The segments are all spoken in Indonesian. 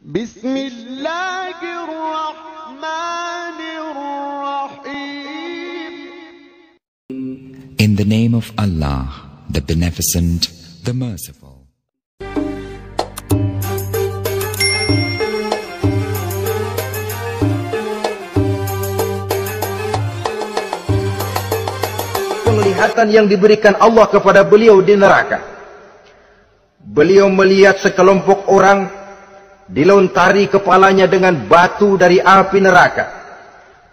Bismillahirrahmanirrahim. In the name of Allah, the Beneficent, the Merciful. Penglihatan yang diberikan Allah kepada beliau di neraka. Beliau melihat sekelompok orang dilontari kepalanya dengan batu dari api neraka.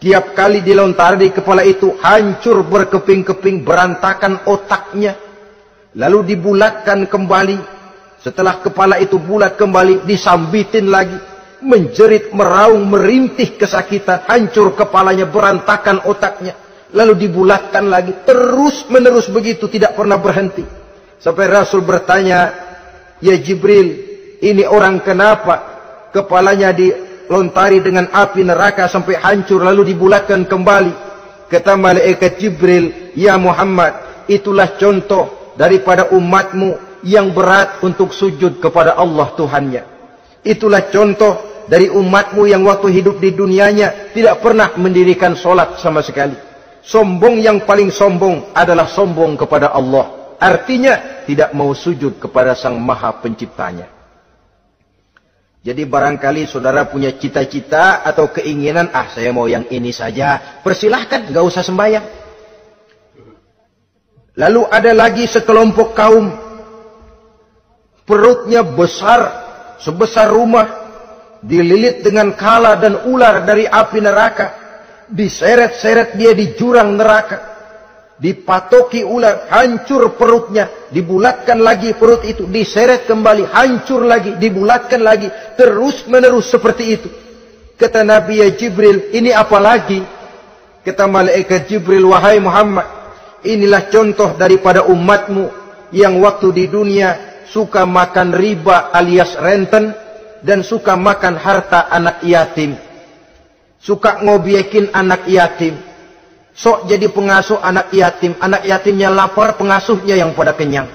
Tiap kali dilontari kepala itu hancur berkeping-keping, berantakan otaknya. Lalu dibulatkan kembali. Setelah kepala itu bulat kembali, disambitin lagi. Menjerit, meraung, merintih kesakitan. Hancur kepalanya, berantakan otaknya. Lalu dibulatkan lagi. Terus menerus begitu, tidak pernah berhenti. Sampai Rasul bertanya, "Ya Jibril, ini orang kenapa kepalanya dilontari dengan api neraka sampai hancur lalu dibulatkan kembali?" Kata malaikat Jibril, "Ya Muhammad, itulah contoh daripada umatmu yang berat untuk sujud kepada Allah Tuhannya. Itulah contoh dari umatmu yang waktu hidup di dunianya tidak pernah mendirikan sholat sama sekali. Sombong yang paling sombong adalah sombong kepada Allah. Artinya tidak mau sujud kepada Sang Maha Penciptanya." Jadi barangkali saudara punya cita-cita atau keinginan, saya mau yang ini saja. Persilahkan, gak usah sembahyang. Lalu ada lagi sekelompok kaum. Perutnya besar, sebesar rumah. Dililit dengan kala dan ular dari api neraka. Diseret-seret dia di jurang neraka. Dipatoki ular, hancur perutnya, dibulatkan lagi perut itu, diseret kembali, hancur lagi, dibulatkan lagi, terus menerus seperti itu. Kata Nabi, "Ya Jibril, ini apa lagi?" Kata malaikat Jibril, "Wahai Muhammad, inilah contoh daripada umatmu yang waktu di dunia suka makan riba alias renten dan suka makan harta anak yatim. Suka ngobyekin anak yatim. Sok jadi pengasuh anak yatim. Anak yatimnya lapar, pengasuhnya yang pada kenyang."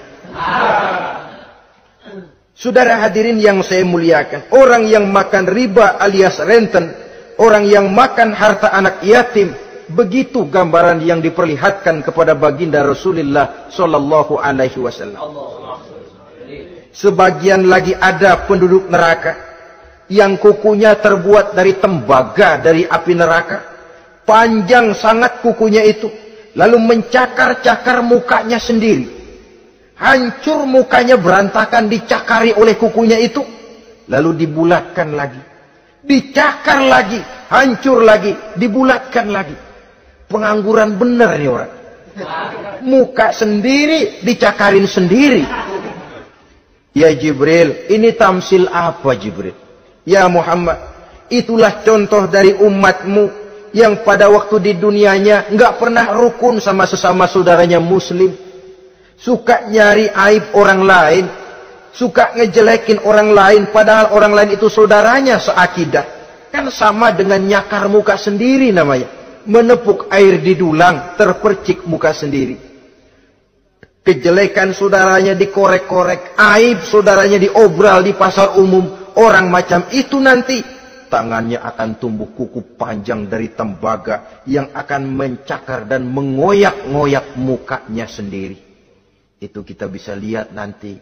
Saudara hadirin yang saya muliakan, orang yang makan riba alias renten, orang yang makan harta anak yatim, begitu gambaran yang diperlihatkan kepada baginda Rasulullah sallallahu alaihi wasallam. Sebagian lagi ada penduduk neraka yang kukunya terbuat dari tembaga dari api neraka. Panjang sangat kukunya itu. Lalu mencakar-cakar mukanya sendiri. Hancur mukanya, berantakan, dicakari oleh kukunya itu. Lalu dibulatkan lagi. Dicakar lagi. Hancur lagi. Dibulatkan lagi. Pengangguran benar nih orang. Muka sendiri, dicakarin sendiri. Ya Jibril, ini tamsil apa Jibril? Ya Muhammad, itulah contoh dari umatmu yang pada waktu di dunianya nggak pernah rukun sama sesama saudaranya muslim. Suka nyari aib orang lain. Suka ngejelekin orang lain. Padahal orang lain itu saudaranya seakidah. Kan sama dengan nyakar muka sendiri namanya. Menepuk air di dulang, terpercik muka sendiri. Kejelekan saudaranya dikorek-korek. Aib saudaranya diobral di pasar umum. Orang macam itu nanti tangannya akan tumbuh kuku panjang dari tembaga yang akan mencakar dan mengoyak-ngoyak mukanya sendiri. Itu kita bisa lihat nanti.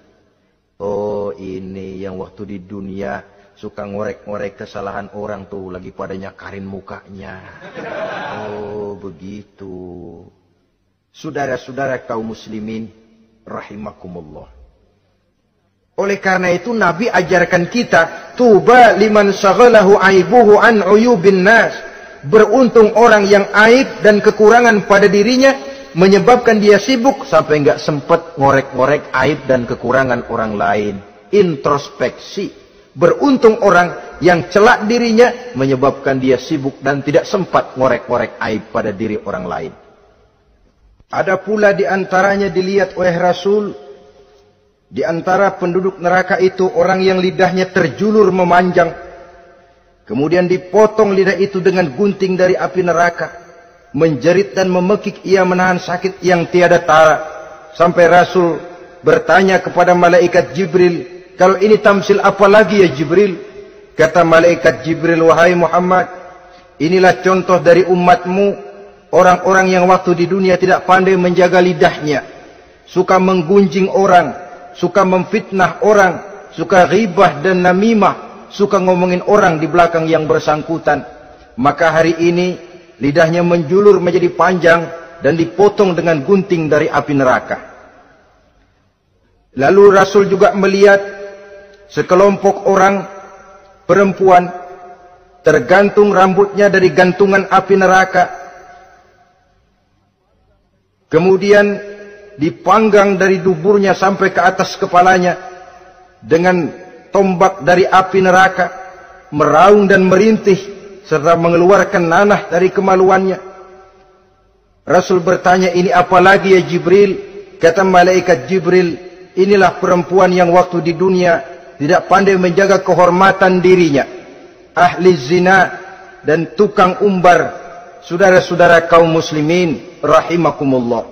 Oh, ini yang waktu di dunia suka ngorek-ngorek kesalahan orang tuh lagi pada nyakarin mukanya. Oh, begitu. Saudara-saudara kaum muslimin rahimakumullah. Oleh karena itu Nabi ajarkan kita, tuba liman syaghalahu aibuhu an uyubin nas. Beruntung orang yang aib dan kekurangan pada dirinya menyebabkan dia sibuk sampai enggak sempat ngorek-ngorek aib dan kekurangan orang lain. Introspeksi. Beruntung orang yang celak dirinya menyebabkan dia sibuk dan tidak sempat ngorek-ngorek aib pada diri orang lain. Ada pula di antaranya dilihat oleh Rasul. Di antara penduduk neraka itu orang yang lidahnya terjulur memanjang. Kemudian dipotong lidah itu dengan gunting dari api neraka. Menjerit dan memekik ia menahan sakit yang tiada tara. Sampai Rasul bertanya kepada malaikat Jibril, "Kalau ini tamsil apa lagi ya Jibril?" Kata malaikat Jibril, wahai Muhammad, inilah contoh dari umatmu, orang-orang yang waktu di dunia tidak pandai menjaga lidahnya, suka menggunjing orang, suka memfitnah orang, suka ghibah dan namimah, suka ngomongin orang di belakang yang bersangkutan. Maka hari ini lidahnya menjulur menjadi panjang dan dipotong dengan gunting dari api neraka. Lalu Rasul juga melihat sekelompok orang perempuan tergantung rambutnya dari gantungan api neraka, kemudian dipanggang dari duburnya sampai ke atas kepalanya dengan tombak dari api neraka, meraung dan merintih serta mengeluarkan nanah dari kemaluannya. Rasul bertanya, ini apa lagi ya Jibril? Kata malaikat Jibril, inilah perempuan yang waktu di dunia tidak pandai menjaga kehormatan dirinya, ahli zina dan tukang umbar. Saudara-saudara kaum muslimin rahimakumullah,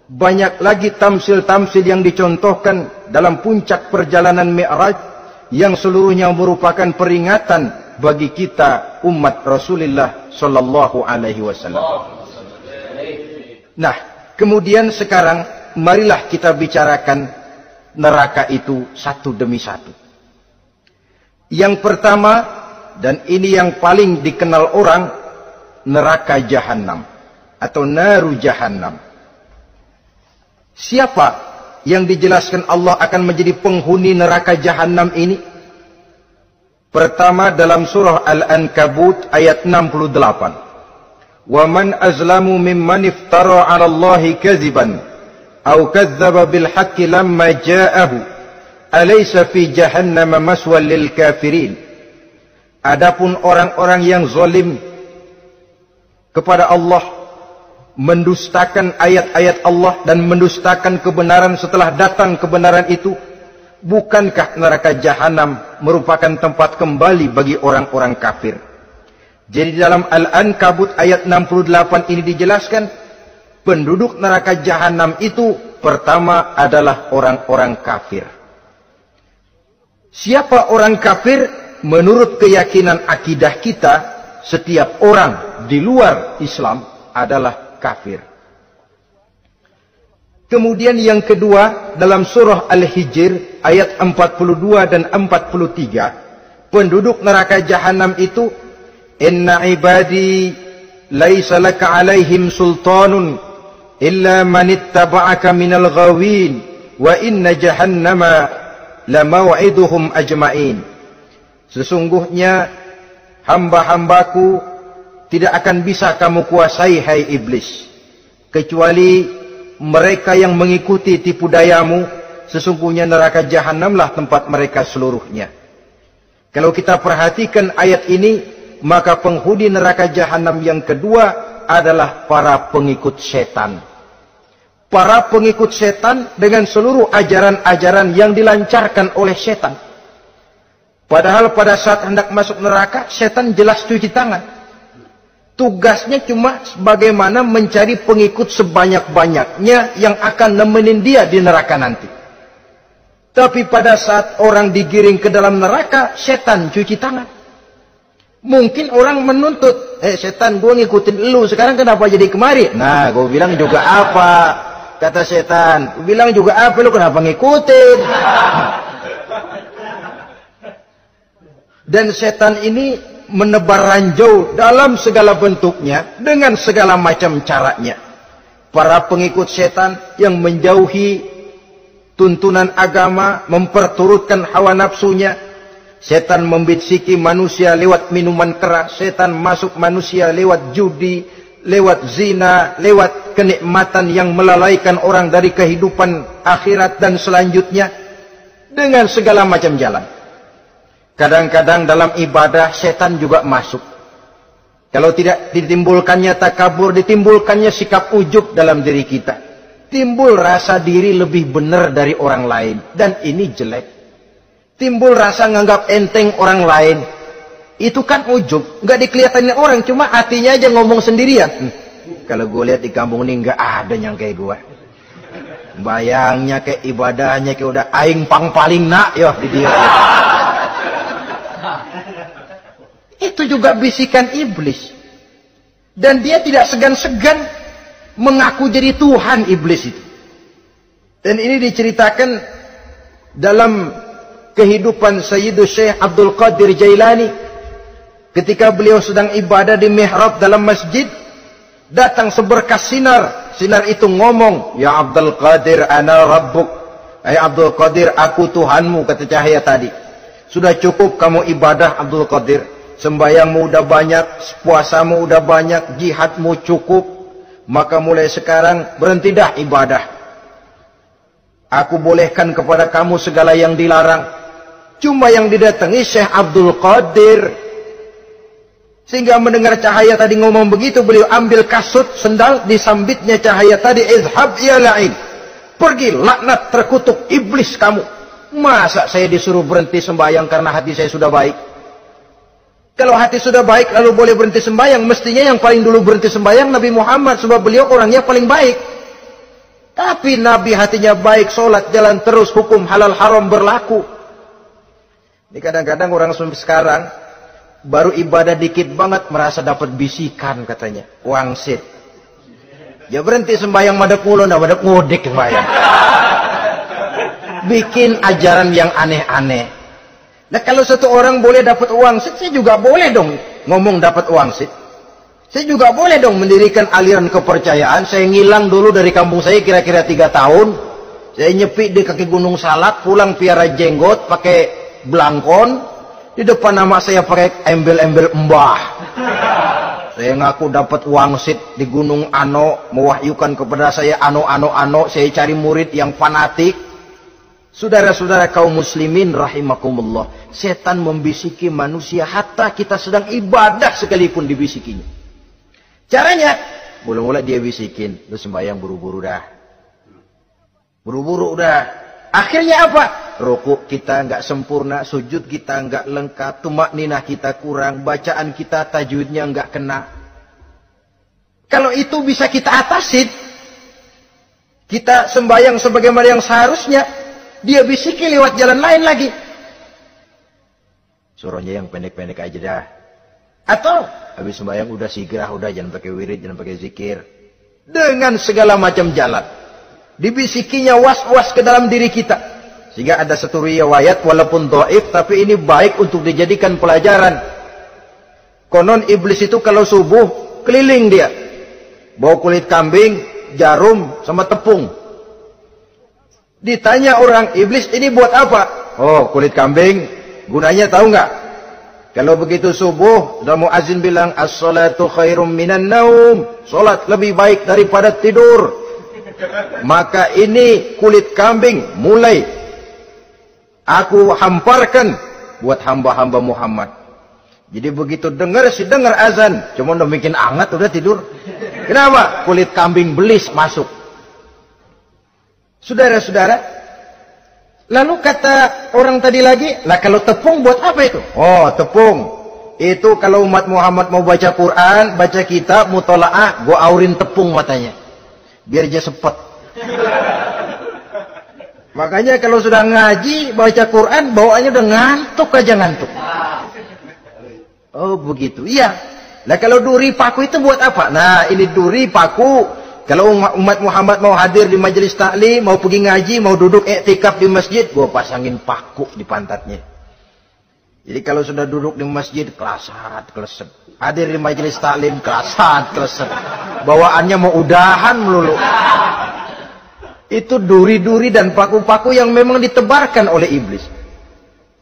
banyak lagi tamsil-tamsil yang dicontohkan dalam puncak perjalanan Mi'raj yang seluruhnya merupakan peringatan bagi kita umat Rasulullah sallallahu alaihi wasallam. Nah, kemudian sekarang marilah kita bicarakan neraka itu satu demi satu. Yang pertama, dan ini yang paling dikenal orang, neraka jahanam atau naru jahanam. Siapa yang dijelaskan Allah akan menjadi penghuni neraka jahanam ini? Pertama dalam surah Al-Ankabut ayat 68. Wa man azlamu mimman iftara 'ala Allahi kadziban aw kadzdzaba bil haqqi lamma ja'ahu alaysa fi jahannam maswal lil kafirin. Adapun orang-orang yang zalim kepada Allah, mendustakan ayat-ayat Allah dan mendustakan kebenaran setelah datang kebenaran itu, bukankah neraka jahanam merupakan tempat kembali bagi orang-orang kafir? Jadi dalam Al-Ankabut ayat 68 ini dijelaskan, penduduk neraka jahanam itu pertama adalah orang-orang kafir. Siapa orang kafir? Menurut keyakinan akidah kita, setiap orang di luar Islam adalah kafir. Kemudian yang kedua dalam surah Al-Hijr ayat 42 dan 43, penduduk neraka jahanam itu, inna ibadi laisa laka alaihim sultanun illa man ittaba'aka minal ghawin wa inna jahannama lamaw'iduhum ajma'in. Sesungguhnya hamba-hambaku tidak akan bisa kamu kuasai, hai iblis, kecuali mereka yang mengikuti tipu dayamu. Sesungguhnya neraka jahanamlah tempat mereka seluruhnya. Kalau kita perhatikan ayat ini, maka penghuni neraka jahanam yang kedua adalah para pengikut setan. Para pengikut setan dengan seluruh ajaran-ajaran yang dilancarkan oleh setan. Padahal pada saat hendak masuk neraka, setan jelas cuci tangan. Tugasnya cuma bagaimana mencari pengikut sebanyak-banyaknya yang akan nemenin dia di neraka nanti. Tapi pada saat orang digiring ke dalam neraka, setan cuci tangan. Mungkin orang menuntut, setan, gue ngikutin lu, sekarang kenapa jadi kemari? Nah, gue bilang juga apa? Kata setan, gue bilang juga apa, lu kenapa ngikutin? Dan setan ini menebar ranjau dalam segala bentuknya, dengan segala macam caranya. Para pengikut setan yang menjauhi tuntunan agama, memperturutkan hawa nafsunya. Setan membisiki manusia lewat minuman keras, setan masuk manusia lewat judi, lewat zina, lewat kenikmatan yang melalaikan orang dari kehidupan akhirat dan selanjutnya, dengan segala macam jalan. Kadang-kadang dalam ibadah setan juga masuk. Kalau tidak ditimbulkannya takabur, ditimbulkannya sikap ujub dalam diri kita. Timbul rasa diri lebih benar dari orang lain, dan ini jelek. Timbul rasa nganggap enteng orang lain. Itu kan ujub, nggak dikelihatannya orang, cuma hatinya aja ngomong sendirian. Kalau gue lihat di kampung ini nggak ada yang kayak gue. Bayangnya kayak ibadahnya kayak udah aing pang paling nak yo di dia. Itu juga bisikan iblis. Dan dia tidak segan-segan mengaku jadi Tuhan iblis itu. Dan ini diceritakan dalam kehidupan Sayyidus Syekh Abdul Qadir Jailani. Ketika beliau sedang ibadah di mihrab dalam masjid, datang seberkas sinar. Sinar itu ngomong, "Ya Abdul Qadir, ana rabbuk." Hai Abdul Qadir, aku Tuhanmu, kata cahaya tadi. Sudah cukup kamu ibadah Abdul Qadir. Sembayangmu udah banyak, puasamu udah banyak, jihadmu cukup. Maka mulai sekarang berhenti dah ibadah. Aku bolehkan kepada kamu segala yang dilarang. Cuma yang didatangi Syekh Abdul Qadir. Sehingga mendengar cahaya tadi ngomong begitu, beliau ambil kasut sendal, disambitnya cahaya tadi, "Izhab ya la'in." Pergi, laknat, terkutuk, iblis kamu. Masa saya disuruh berhenti sembahyang karena hati saya sudah baik? Kalau hati sudah baik lalu boleh berhenti sembahyang, mestinya yang paling dulu berhenti sembahyang Nabi Muhammad, sebab beliau orangnya paling baik. Tapi Nabi hatinya baik, sholat jalan terus, hukum halal haram berlaku. Ini kadang-kadang orang sekarang baru ibadah dikit banget merasa dapat bisikan katanya, wangsit. Ya berhenti sembahyang madep mulu, ndak madep ngudek sembahyang. Bikin ajaran yang aneh-aneh. Nah kalau satu orang boleh dapat wangsit, saya juga boleh dong ngomong dapat wangsit. Saya juga boleh dong mendirikan aliran kepercayaan. Saya ngilang dulu dari kampung saya kira-kira 3 tahun. Saya nyepi di kaki Gunung Salak, pulang piara jenggot, pakai belangkon. Di depan nama saya pakai embel-embel mbah. Saya ngaku dapat wangsit di Gunung Ano, mewahyukan kepada saya ano. Saya cari murid yang fanatik. Saudara-saudara kaum muslimin rahimakumullah, setan membisiki manusia hatta kita sedang ibadah sekalipun dibisikinya. Caranya, mula-mula dia bisikin, lu sembahyang buru-buru dah. Buru-buru udah. Akhirnya apa? Rukuk kita nggak sempurna, sujud kita nggak lengkap, tumakninah kita kurang, bacaan kita tajwidnya nggak kena. Kalau itu bisa kita atasin, kita sembahyang sebagaimana yang seharusnya, dia bisiki lewat jalan lain lagi. Suruhnya yang pendek-pendek aja dah. Atau habis sembahyang udah sigrah, udah jangan pakai wirid, jangan pakai zikir. Dengan segala macam jalan. Dibisikinya was-was ke dalam diri kita. Sehingga ada satu riwayat walaupun dhaif, tapi ini baik untuk dijadikan pelajaran. Konon iblis itu kalau subuh keliling dia. Bawa kulit kambing, jarum, sama tepung. Ditanya orang, iblis ini buat apa? Oh, kulit kambing. Gunanya tahu nggak? Kalau begitu subuh, dan muazin bilang, as-salatu khairum minan naum. Salat lebih baik daripada tidur. Maka ini kulit kambing mulai aku hamparkan buat hamba-hamba Muhammad. Jadi begitu dengar azan, cuma udah bikin anget udah tidur. Kenapa? Kulit kambing belis masuk. Saudara-saudara, lalu kata orang tadi lagi, lah kalau tepung buat apa itu? Oh, tepung. Itu kalau umat Muhammad mau baca Quran, baca kitab, mutola'ah, gua aurin tepung matanya. Biar dia sepet. Makanya kalau sudah ngaji, baca Quran, bawaannya udah ngantuk aja ngantuk. Oh begitu, iya. Nah kalau duri paku itu buat apa? Nah ini duri paku. Kalau umat Muhammad mau hadir di majelis taklim, mau pergi ngaji, mau duduk iktikaf di masjid, gua pasangin paku di pantatnya. Jadi kalau sudah duduk di masjid, kelasat, keleset. Hadir di majelis taklim, kelasat, keleset. Bawaannya mau udahan melulu. Itu duri-duri dan paku-paku yang memang ditebarkan oleh iblis.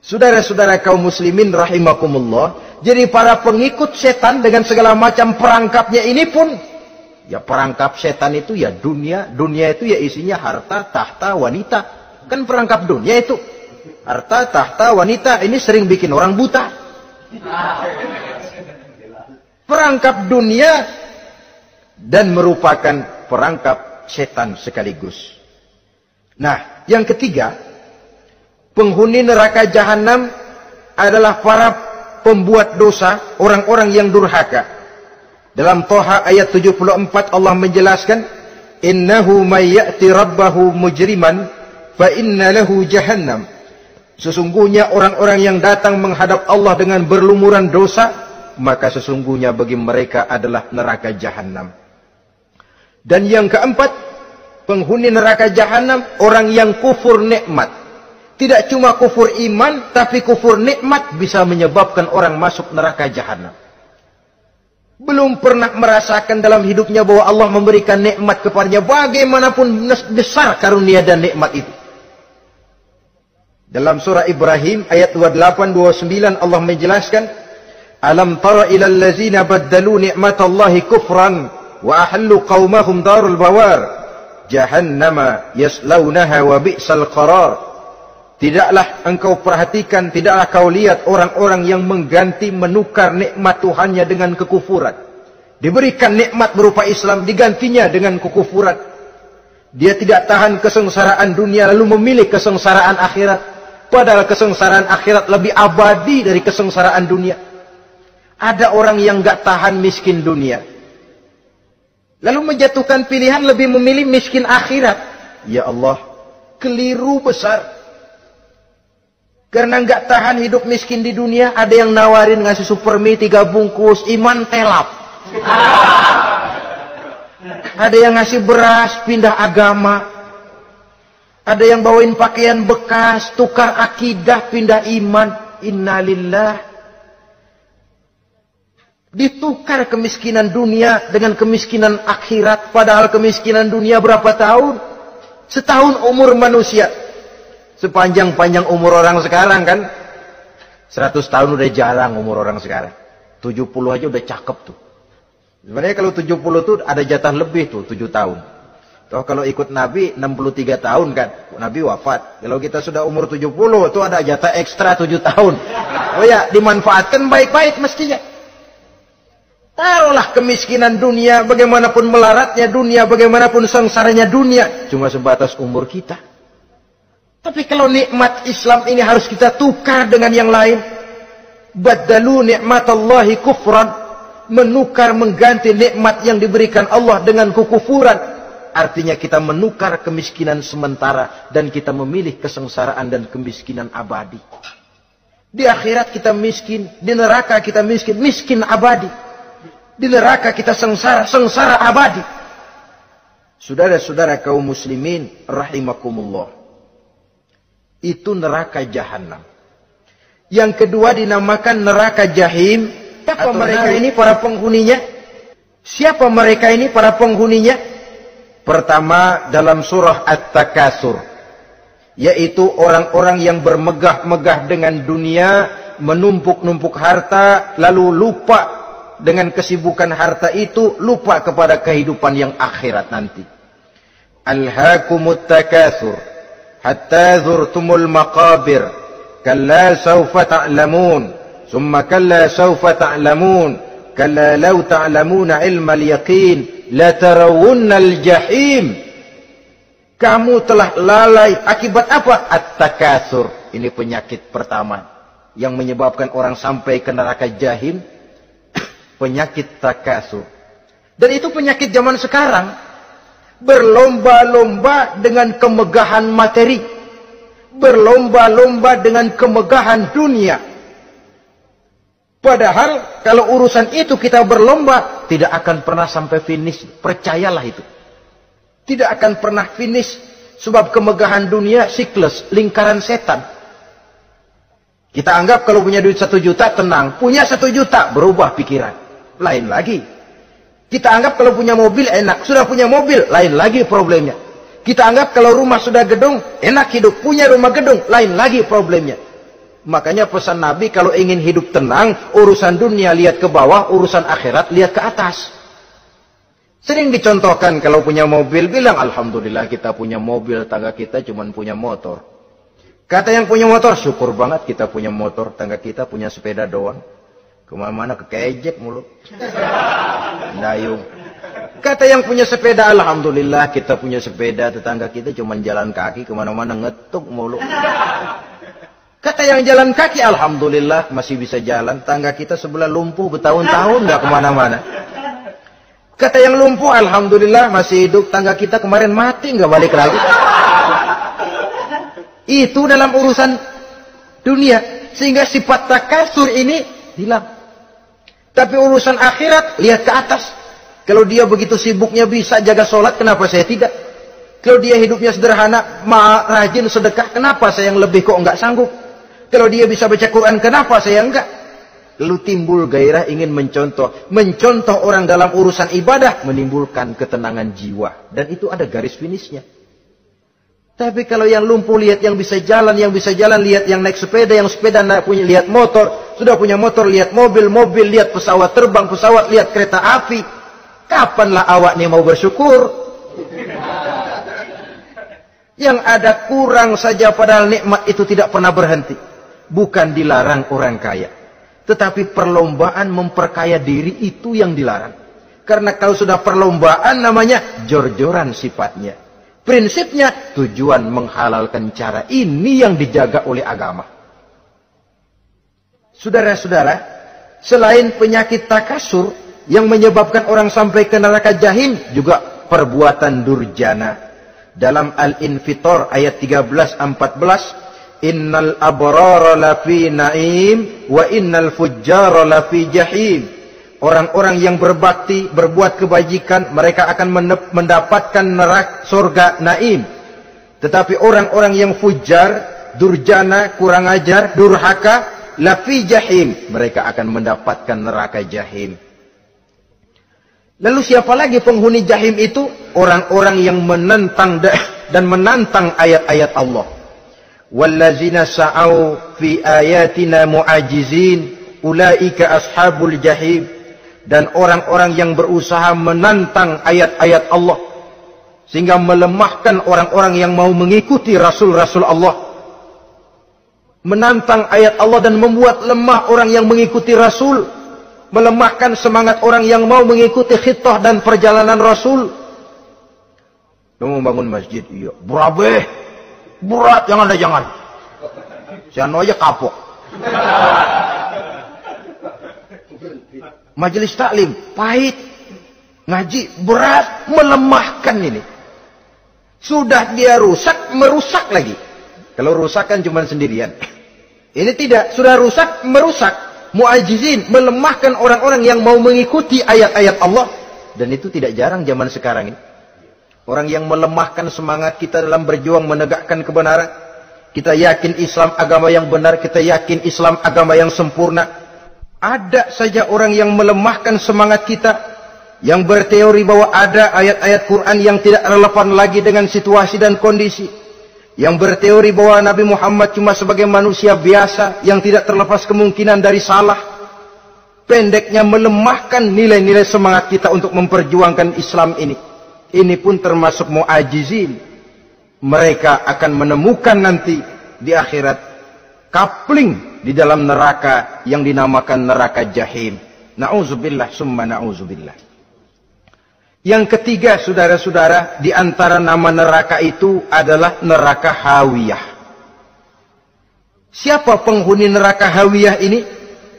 Saudara-saudara kaum muslimin rahimakumullah, jadi para pengikut setan dengan segala macam perangkapnya ini pun, ya perangkap setan itu ya dunia. Dunia itu ya isinya harta, tahta, wanita. Kan perangkap dunia itu. Harta, tahta, wanita. Ini sering bikin orang buta. Perangkap dunia dan merupakan perangkap setan sekaligus. Nah, yang ketiga, penghuni neraka jahanam adalah para pembuat dosa, orang-orang yang durhaka. Dalam Toha ayat 74 Allah menjelaskan, innahu may ya'ti rabbahu mujriman fa inna lahu jahannam Sesungguhnya orang-orang yang datang menghadap Allah dengan berlumuran dosa, maka sesungguhnya bagi mereka adalah neraka jahanam. Dan yang keempat, penghuni neraka jahanam orang yang kufur nikmat. Tidak cuma kufur iman, tapi kufur nikmat bisa menyebabkan orang masuk neraka jahanam. Belum pernah merasakan dalam hidupnya bahwa Allah memberikan nikmat kepadanya, bagaimanapun besar karunia dan nikmat itu. Dalam surah Ibrahim ayat 28-29 Allah menjelaskan, Alam tara ilal ladzina baddalu ni'matallahi kufran wa ahallu qaumahum darul bawar jahannama yaslaunaha wa bi'sal qarar. Tidaklah engkau perhatikan, tidaklah kau lihat orang-orang yang mengganti, menukar nikmat Tuhannya dengan kekufuran. Diberikan nikmat berupa Islam, digantinya dengan kekufuran. Dia tidak tahan kesengsaraan dunia lalu memilih kesengsaraan akhirat. Padahal kesengsaraan akhirat lebih abadi dari kesengsaraan dunia. Ada orang yang gak tahan miskin dunia, lalu menjatuhkan pilihan lebih memilih miskin akhirat. Ya Allah, keliru besar. Karena nggak tahan hidup miskin di dunia, ada yang nawarin ngasih supermi 3 bungkus, iman telap. Ada yang ngasih beras, pindah agama. Ada yang bawain pakaian bekas, tukar akidah, pindah iman. Innalillah. Ditukar kemiskinan dunia dengan kemiskinan akhirat. Padahal kemiskinan dunia berapa tahun? Setahun umur manusia. Sepanjang-panjang umur orang sekarang kan. 100 tahun udah jarang umur orang sekarang. 70 aja udah cakep tuh. Sebenarnya kalau 70 tuh ada jatah lebih tuh, 7 tahun. Toh kalau ikut Nabi 63 tahun kan. Nabi wafat. Kalau kita sudah umur 70 tuh ada jatah ekstra 7 tahun. Oh ya, dimanfaatkan baik-baik mestinya. Taruhlah kemiskinan dunia, bagaimanapun melaratnya dunia, bagaimanapun sengsaranya dunia, cuma sebatas umur kita. Tapi kalau nikmat Islam ini harus kita tukar dengan yang lain. Baddalu ni'matallahi kufran. Menukar, mengganti nikmat yang diberikan Allah dengan kekufuran. Artinya kita menukar kemiskinan sementara dan kita memilih kesengsaraan dan kemiskinan abadi. Di akhirat kita miskin, di neraka kita miskin, miskin abadi. Di neraka kita sengsara, sengsara abadi. Saudara-saudara kaum muslimin rahimakumullah. Itu neraka jahanam. Yang kedua dinamakan neraka jahim. Siapa mereka ini para penghuninya? Siapa mereka ini para penghuninya? Pertama dalam surah At-Takatsur, yaitu orang-orang yang bermegah-megah dengan dunia, menumpuk-numpuk harta, lalu lupa dengan kesibukan harta itu, lupa kepada kehidupan yang akhirat nanti. Alhaakumut takatsur hatta zurtumul maqabir kalla sawfa ta'lamun thumma kalla sawfa ta'lamun kalla law ta'lamuna ilmal yaqin la tarawunnal jahim. Kamu telah lalai akibat apa? At-takatsur. Ini penyakit pertama yang menyebabkan orang sampai ke neraka jahim. Penyakit takatsur. Dan itu penyakit zaman sekarang. Berlomba-lomba dengan kemegahan materi. Berlomba-lomba dengan kemegahan dunia. Padahal kalau urusan itu kita berlomba, tidak akan pernah sampai finish. Percayalah itu. Tidak akan pernah finish. Sebab kemegahan dunia siklus, lingkaran setan. Kita anggap kalau punya duit 1 juta tenang. Punya 1 juta berubah pikiran. Lain lagi. Kita anggap kalau punya mobil enak. Sudah punya mobil, lain lagi problemnya. Kita anggap kalau rumah sudah gedung, enak hidup. Punya rumah gedung, lain lagi problemnya. Makanya pesan Nabi kalau ingin hidup tenang, urusan dunia lihat ke bawah, urusan akhirat lihat ke atas. Sering dicontohkan kalau punya mobil, bilang Alhamdulillah kita punya mobil, tangga kita cuma punya motor. Kata yang punya motor, syukur banget kita punya motor, tangga kita punya sepeda doang. Kemana-mana kekejek mulu. Dayung. Kata yang punya sepeda, Alhamdulillah kita punya sepeda, tetangga kita cuma jalan kaki, kemana-mana ngetuk mulu. Kata yang jalan kaki, Alhamdulillah masih bisa jalan, tangga kita sebelah lumpuh bertahun-tahun gak kemana-mana. Kata yang lumpuh, Alhamdulillah masih hidup, tangga kita kemarin mati gak balik lagi. Itu dalam urusan dunia. Sehingga sifat takasur ini hilang. Tapi urusan akhirat, lihat ke atas. Kalau dia begitu sibuknya bisa jaga sholat, kenapa saya tidak? Kalau dia hidupnya sederhana, rajin sedekah, kenapa saya yang lebih kok enggak sanggup? Kalau dia bisa baca Quran, kenapa saya enggak? Lalu timbul gairah ingin mencontoh. Mencontoh orang dalam urusan ibadah menimbulkan ketenangan jiwa. Dan itu ada garis finishnya. Tapi kalau yang lumpuh lihat yang bisa jalan lihat yang naik sepeda, yang sepeda punya lihat motor, sudah punya motor lihat mobil, lihat pesawat terbang, lihat kereta api. Kapanlah awak nih mau bersyukur? Yang ada kurang saja padahal nikmat itu tidak pernah berhenti. Bukan dilarang orang kaya. Tetapi perlombaan memperkaya diri itu yang dilarang. Karena kalau sudah perlombaan namanya jor-joran sifatnya. Prinsipnya tujuan menghalalkan cara ini yang dijaga oleh agama. Saudara-saudara, selain penyakit takasur yang menyebabkan orang sampai ke neraka jahim, juga perbuatan durjana. Dalam Al-Infitor ayat 13-14, Innal abrara lafi na'im wa innal fujjara lafi jahim. Orang-orang yang berbakti, berbuat kebajikan, mereka akan mendapatkan neraka surga naim. Tetapi orang-orang yang fujar, durjana, kurang ajar, durhaka, lafi jahim, mereka akan mendapatkan neraka jahim. Lalu siapa lagi penghuni jahim itu? Orang-orang yang menentang dan menantang ayat-ayat Allah. Wallazina sa'au fi ayatina mu'ajizin ulaika ashabul jahim. Dan orang-orang yang berusaha menantang ayat-ayat Allah sehingga melemahkan orang-orang yang mau mengikuti rasul-rasul Allah. Menantang ayat Allah dan membuat lemah orang yang mengikuti rasul, melemahkan semangat orang yang mau mengikuti khitah dan perjalanan rasul. Kamu bangun masjid, iya, berat, jangan. Jangan aja kapok. Majelis taklim pahit, ngaji berat, melemahkan ini. Sudah dia rusak, merusak lagi. Kalau rusak kan cuma sendirian. Ini tidak, sudah rusak, merusak. Mu'ajizin, melemahkan orang-orang yang mau mengikuti ayat-ayat Allah. Dan itu tidak jarang zaman sekarang ini. Orang yang melemahkan semangat kita dalam berjuang menegakkan kebenaran. Kita yakin Islam agama yang benar, kita yakin Islam agama yang sempurna. Ada saja orang yang melemahkan semangat kita, yang berteori bahwa ada ayat-ayat Quran yang tidak relevan lagi dengan situasi dan kondisi, yang berteori bahwa Nabi Muhammad cuma sebagai manusia biasa yang tidak terlepas kemungkinan dari salah. Pendeknya melemahkan nilai-nilai semangat kita untuk memperjuangkan Islam ini. Ini pun termasuk mu'ajizin. Mereka akan menemukan nanti di akhirat kapling di dalam neraka yang dinamakan neraka jahim. Na'udzubillah summa na'udzubillah. Yang ketiga, saudara-saudara, di antara nama neraka itu adalah neraka hawiyah. Siapa penghuni neraka hawiyah ini?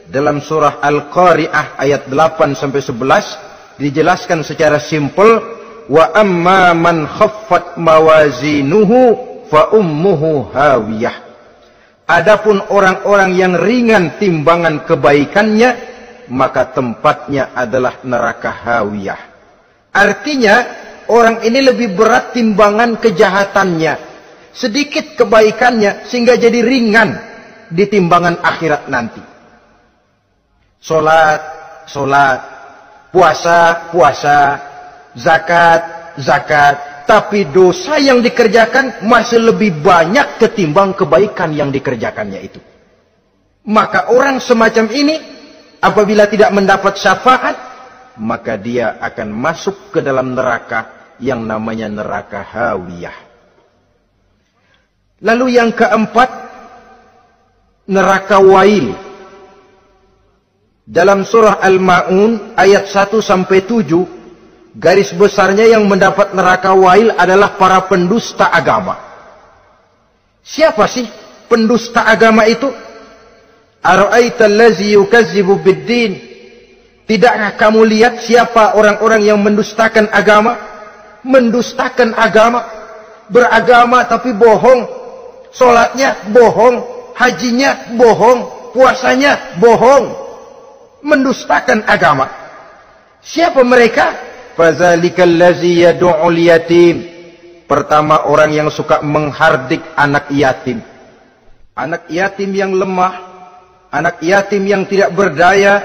Dalam surah Al-Qari'ah ayat 8-11 dijelaskan secara simpel. Wa amma man khaffat mawazinuhu fa ummuhu hawiyah. Adapun orang-orang yang ringan timbangan kebaikannya, maka tempatnya adalah neraka hawiyah. Artinya, orang ini lebih berat timbangan kejahatannya, sedikit kebaikannya, sehingga jadi ringan di timbangan akhirat nanti. Solat, puasa, zakat, tapi dosa yang dikerjakan masih lebih banyak ketimbang kebaikan yang dikerjakannya itu. Maka orang semacam ini apabila tidak mendapat syafaat, maka dia akan masuk ke dalam neraka yang namanya neraka hawiyah. Lalu yang keempat, neraka wail. Dalam surah Al-Ma'un ayat 1-7, garis besarnya yang mendapat neraka wail adalah para pendusta agama. Siapa sih pendusta agama itu? Ara'aital ladzi yukazzibu bid-din. Tidakkah kamu lihat siapa orang-orang yang mendustakan agama? Mendustakan agama, beragama tapi bohong, salatnya bohong, hajinya bohong, puasanya bohong, mendustakan agama. Siapa mereka? Fazalikal ladzi yad'ul yatim. Pertama, orang yang suka menghardik anak yatim. Anak yatim yang lemah, anak yatim yang tidak berdaya,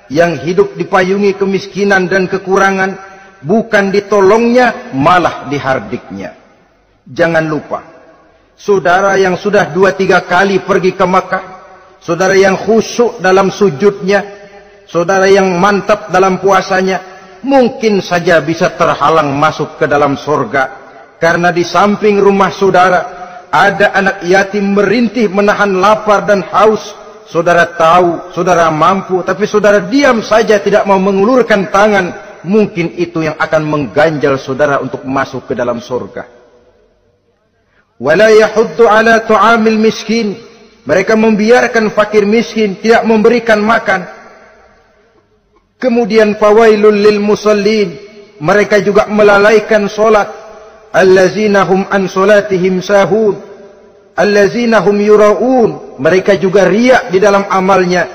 yang hidup dipayungi kemiskinan dan kekurangan, bukan ditolongnya, malah dihardiknya. Jangan lupa, saudara yang sudah 2-3 kali pergi ke Makkah, saudara yang khusyuk dalam sujudnya, saudara yang mantap dalam puasanya, mungkin saja bisa terhalang masuk ke dalam surga. Karena di samping rumah saudara ada anak yatim merintih menahan lapar dan haus. Saudara tahu, saudara mampu, tapi saudara diam saja, tidak mau mengulurkan tangan. Mungkin itu yang akan mengganjal saudara untuk masuk ke dalam surga. Wala yahuddu ala tu'amil miskin. Mereka membiarkan fakir miskin, tidak memberikan makan. Kemudian fawailul lil musallin. Mereka juga melalaikan solat. Allazina hum an solatihim sahun. Allazina hum yura'un. Mereka juga riak di dalam amalnya.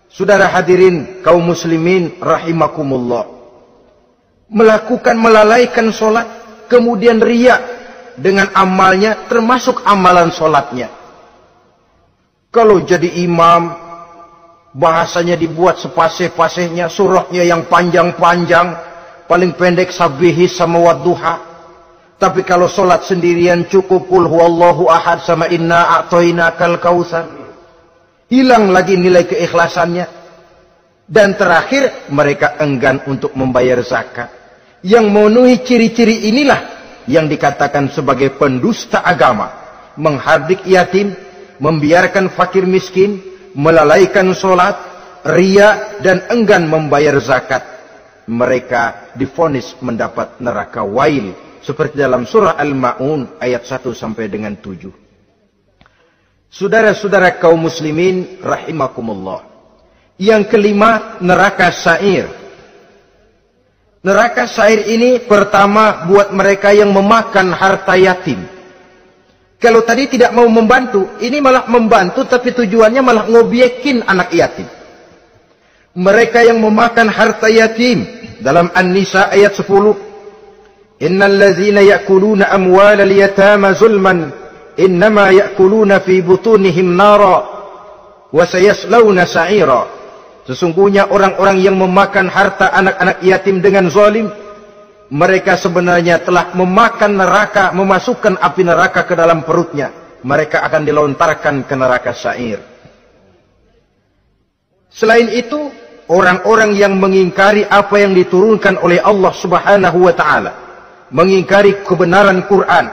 Saudara hadirin kaum muslimin rahimakumullah, melalaikan solat, kemudian riak dengan amalnya, termasuk amalan solatnya. Kalau jadi imam, bahasanya dibuat sepasih-pasihnya, surahnya yang panjang-panjang, paling pendek sabihis sama wadduha. Tapi kalau solat sendirian cukup qul huwallahu ahad sama inna a'tainakal kautsar. Hilang lagi nilai keikhlasannya. Dan terakhir, mereka enggan untuk membayar zakat. Yang memenuhi ciri-ciri inilah yang dikatakan sebagai pendusta agama. Menghardik yatim, membiarkan fakir miskin, melalaikan solat, riya, dan enggan membayar zakat. Mereka divonis mendapat neraka wail. Seperti dalam surah Al-Ma'un ayat 1 sampai dengan 7. Saudara-saudara kaum muslimin rahimakumullah. Yang kelima, neraka sa'ir. Neraka sa'ir ini pertama buat mereka yang memakan harta yatim. Kalau tadi tidak mau membantu, ini malah membantu tapi tujuannya malah ngobyekin anak yatim. Mereka yang memakan harta yatim dalam An-Nisa ayat 10. Innal ladzina ya'kuluna amwalal yatama zulman innama ya'kuluna fi butunihim nara wa sayaslawna sa'ira. Sesungguhnya orang-orang yang memakan harta anak-anak yatim dengan zalim, mereka sebenarnya telah memakan neraka, memasukkan api neraka ke dalam perutnya. Mereka akan dilontarkan ke neraka sa'ir. Selain itu, orang-orang yang mengingkari apa yang diturunkan oleh Allah Subhanahu wa ta'ala, mengingkari kebenaran Quran,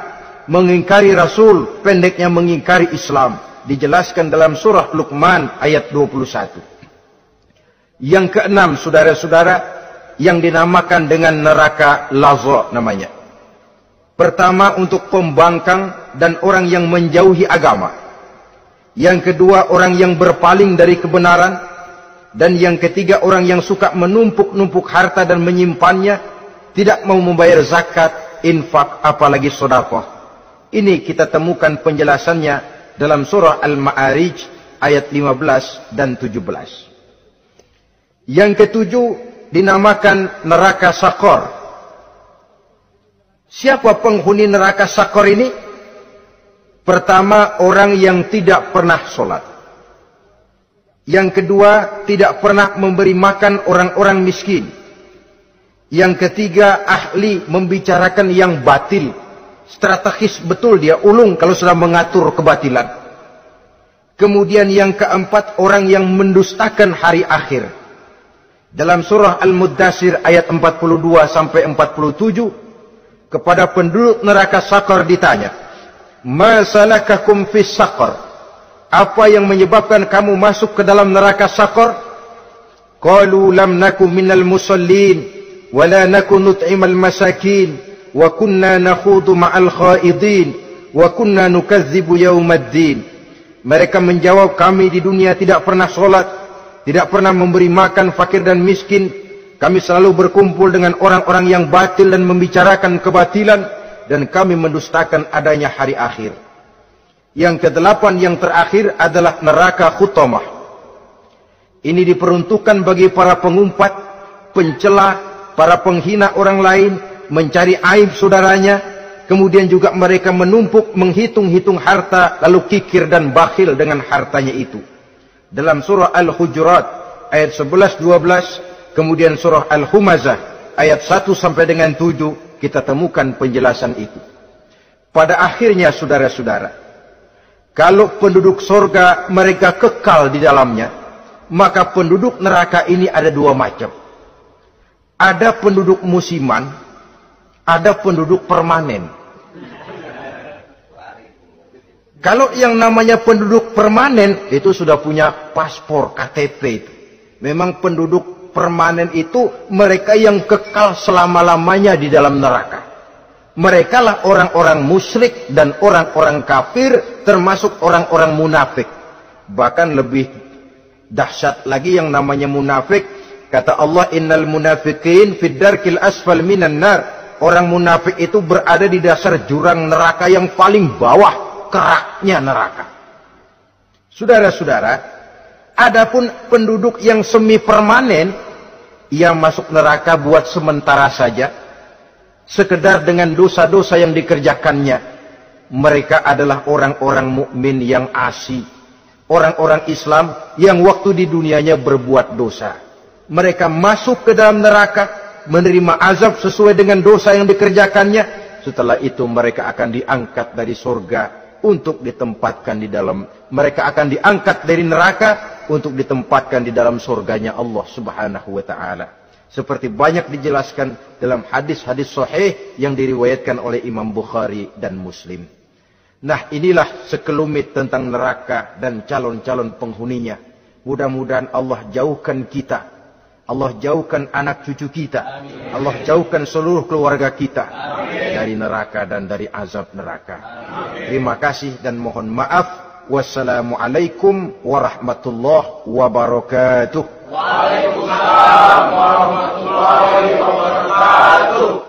mengingkari Rasul, pendeknya mengingkari Islam, dijelaskan dalam surah Luqman ayat 21. Yang keenam, saudara-saudara, yang dinamakan dengan neraka Lazza namanya. Pertama, untuk pembangkang dan orang yang menjauhi agama. Yang kedua, orang yang berpaling dari kebenaran. Dan yang ketiga, orang yang suka menumpuk-numpuk harta dan menyimpannya, tidak mau membayar zakat, infak, apalagi sedekah. Ini kita temukan penjelasannya dalam surah Al-Ma'arij ayat 15 dan 17. Yang ketujuh dinamakan neraka Sakor. Siapa penghuni neraka Sakor ini? Pertama, orang yang tidak pernah sholat. Yang kedua, tidak pernah memberi makan orang-orang miskin. Yang ketiga, ahli membicarakan yang batil. Strategis betul dia, ulung kalau sudah mengatur kebatilan. Kemudian yang keempat, orang yang mendustakan hari akhir. Dalam surah Al-Muddatsir ayat 42 sampai 47, kepada penduduk neraka Sakor ditanya, "Ma salakakum fis Sakor?" Apa yang menyebabkan kamu masuk ke dalam neraka Sakor? Qalu lam naku minal musallin wa la naku nut'imal masakin wa kunna nakhudu ma'al khaidin wa kunna nukadzibu yaumaddin. Mereka menjawab, kami di dunia tidak pernah sholat, tidak pernah memberi makan fakir dan miskin. Kami selalu berkumpul dengan orang-orang yang batil dan membicarakan kebatilan, dan kami mendustakan adanya hari akhir. Yang kedelapan, yang terakhir adalah neraka Khutamah. Ini diperuntukkan bagi para pengumpat, pencela, para penghina orang lain, mencari aib saudaranya, kemudian juga mereka menumpuk, menghitung-hitung harta, lalu kikir dan bakhil dengan hartanya itu. Dalam surah Al-Hujurat ayat 11-12, kemudian surah Al-Humazah ayat 1 sampai dengan 7, kita temukan penjelasan itu. Pada akhirnya saudara-saudara, kalau penduduk surga mereka kekal di dalamnya, maka penduduk neraka ini ada dua macam. Ada penduduk musiman, ada penduduk permanen. Kalau yang namanya penduduk permanen, itu sudah punya paspor KTP itu. Memang penduduk permanen itu mereka yang kekal selama-lamanya di dalam neraka. Mereka lah orang-orang musyrik dan orang-orang kafir, termasuk orang-orang munafik. Bahkan lebih dahsyat lagi yang namanya munafik. Kata Allah, innal munafiqin fid darkil asfal minan nar. Orang munafik itu berada di dasar jurang neraka yang paling bawah, keraknya neraka. Saudara-saudara, adapun penduduk yang semi permanen, ia masuk neraka buat sementara saja, sekedar dengan dosa-dosa yang dikerjakannya. Mereka adalah orang-orang mukmin yang asli, orang-orang Islam yang waktu di dunianya berbuat dosa. Mereka masuk ke dalam neraka, menerima azab sesuai dengan dosa yang dikerjakannya. Setelah itu mereka akan diangkat dari surga untuk ditempatkan di dalam, mereka akan diangkat dari neraka untuk ditempatkan di dalam surganya Allah Subhanahu wa taala. Seperti banyak dijelaskan dalam hadis-hadis sahih yang diriwayatkan oleh Imam Bukhari dan Muslim. Nah, inilah sekelumit tentang neraka dan calon-calon penghuninya. Mudah-mudahan Allah jauhkan kita, Allah jauhkan anak cucu kita, Allah jauhkan seluruh keluarga kita dari neraka dan dari azab neraka. Terima kasih dan mohon maaf. Wassalamualaikum warahmatullahi wabarakatuh. Waalaikumsalam warahmatullahi wabarakatuh.